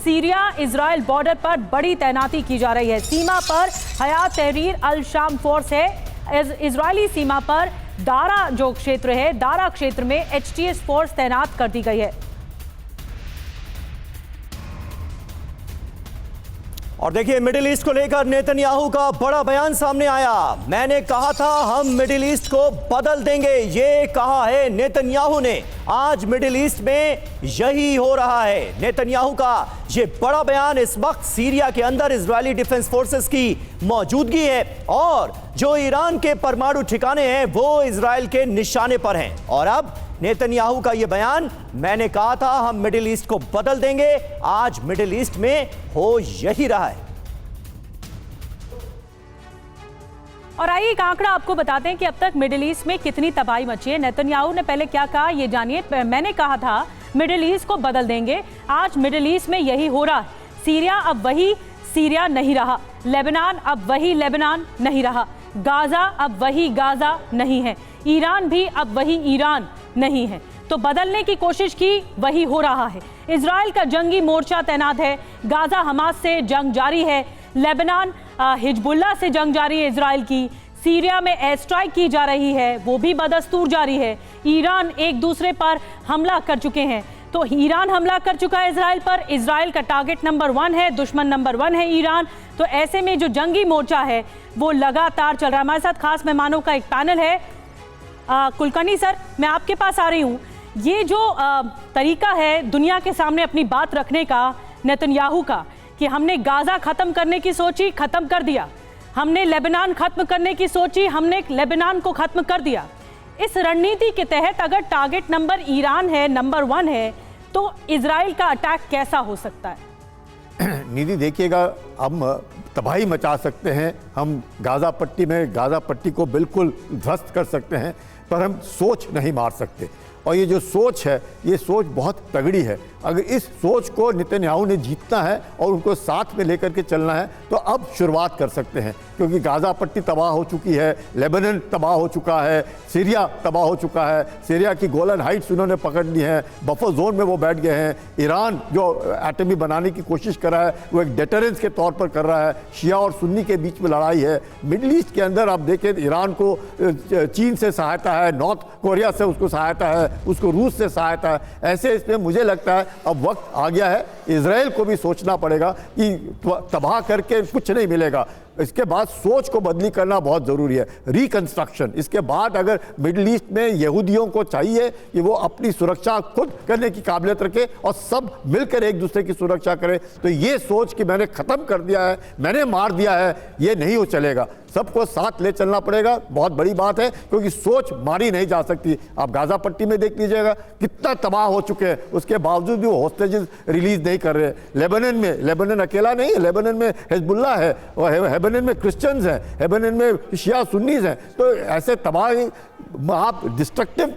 Syria Israel border पर बड़ी तैनाती की जा रही है। सीमा पर हयात तहरीर अल शाम फोर्स है। इजरायली सीमा पर दारा जो क्षेत्र है, दारा क्षेत्र में एचटीएस फोर्स तैनात कर दी गई है। और देखिए, मिडिल ईस्ट को लेकर नेतन्याहू का बड़ा बयान सामने आया। मैंने कहा था हम मिडिल ईस्ट को बदल देंगे, ये कहा है नेतन्याहू ने। आज मिडिल ईस्ट में यही हो रहा है। नेतन्याहू का ये बड़ा बयान इस वक्त सीरिया के अंदर इजरायली डिफेंस फोर्सेस की मौजूदगी है और जो ईरान के परमाणु ठिकाने हैं वो इजराइल के निशाने पर हैं। और अब नेतन्याहू का यह बयान, मैंने कहा था हम मिडिल ईस्ट को बदल देंगे, आज मिडिल ईस्ट में हो यही रहा है। और आइए एक आंकड़ा आपको बताते हैं कि अब तक मिडिल ईस्ट में कितनी तबाही मची है। नेतन्याहू ने पहले क्या कहा ये जानिए। मैंने कहा था मिडिल ईस्ट को बदल देंगे, आज मिडिल ईस्ट में यही हो रहा है। सीरिया अब वही सीरिया नहीं रहा, लेबनान अब वही लेबनान नहीं रहा, गाजा अब वही गाजा नहीं है, ईरान भी अब वही ईरान नहीं है। तो बदलने की कोशिश की, वही हो रहा है। इजराइल का जंगी मोर्चा तैनात है, गाजा हमास से जंग जारी है, लेबनान हिजबुल्लाह से जंग जारी है इजराइल की, सीरिया में एयर स्ट्राइक की जा रही है, वो भी बदस्तूर जारी है। ईरान एक दूसरे पर हमला कर चुके हैं। तो ईरान हमला कर चुका है इजराइल पर, इजराइल का टारगेट नंबर 1 है, दुश्मन नंबर 1 है ईरान। तो ऐसे में जो जंगी मोर्चा है वो लगातार चल रहा है। हमारे साथ खास मेहमानों का एक पैनल है। कुलकर्णी सर, मैं आपके पास आ रही हूँ। ये जो तरीका है दुनिया के सामने अपनी बात रखने का नेतन्याहू का, कि हमने गाजा खत्म करने की सोची, खत्म कर दिया, हमने लेबनान खत्म करने की सोची, हमने लेबनान को खत्म कर दिया। इस रणनीति के तहत अगर टारगेट नंबर ईरान है, नंबर 1 है, तो इजराइल का अटैक कैसा हो सकता है? निधि देखिएगा, हम तबाही मचा सकते हैं, हम गाजा पट्टी में गाजा पट्टी को बिल्कुल ध्वस्त कर सकते हैं, पर हम सोच नहीं मार सकते। और ये जो सोच है, ये सोच बहुत तगड़ी है। अगर इस सोच को नेतन्याहू ने जीतना है और उनको साथ में लेकर के चलना है तो अब शुरुआत कर सकते हैं, क्योंकि गाजा पट्टी तबाह हो चुकी है, लेबनान तबाह हो चुका है, सीरिया तबाह हो चुका है, सीरिया की गोलन हाइट्स उन्होंने पकड़ ली हैं, बफर जोन में वो बैठ गए हैं। ईरान जो एटमी बनाने की कोशिश कर रहा है वो एक डेटरेंस के तौर पर कर रहा है। शिया और सुन्नी के बीच में लड़ाई है। मिडल ईस्ट के अंदर आप देखें, ईरान को चीन से सहायता है, नॉर्थ कोरिया से उसको सहायता है, उसको रूस से सहायता है। ऐसे इसमें मुझे लगता है अब वक्त आ गया है, इजराइल को भी सोचना पड़ेगा कि तबाह करके कुछ नहीं मिलेगा। इसके बाद सोच को बदली करना बहुत ज़रूरी है, रिकंस्ट्रक्शन। इसके बाद अगर मिडिल ईस्ट में यहूदियों को चाहिए कि वो अपनी सुरक्षा खुद करने की काबिलियत रखे और सब मिलकर एक दूसरे की सुरक्षा करें, तो ये सोच कि मैंने ख़त्म कर दिया है, मैंने मार दिया है, ये नहीं हो चलेगा। सबको साथ ले चलना पड़ेगा। बहुत बड़ी बात है, क्योंकि सोच मारी नहीं जा सकती। आप गाजा पट्टी में देख लीजिएगा कितना तबाह हो चुके हैं, उसके बावजूद भी वो होस्टेजेस रिलीज नहीं कर रहे। लेबनान में, लेबनान अकेला नहीं है, लेबनान में हिजबुल्लाह है और लेबनान में क्रिश्चियंस हैं, लेबनान में शिया सुन्नीज हैं। तो ऐसे तबाह आप डिस्ट्रक्टिव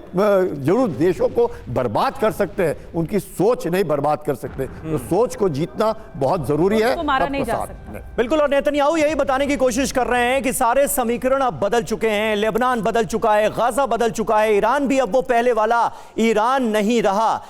जरूर देशों को बर्बाद कर सकते हैं, उनकी सोच नहीं बर्बाद कर सकते। तो सोच को जीतना बहुत जरूरी है। मारा नहीं जा सकता। बिल्कुल, और नेतन्याहू यही बताने की कोशिश कर रहे हैं कि सारे समीकरण अब बदल चुके हैं। लेबनान बदल चुका है, गाजा बदल चुका है, ईरान भी अब वो पहले वाला ईरान नहीं रहा।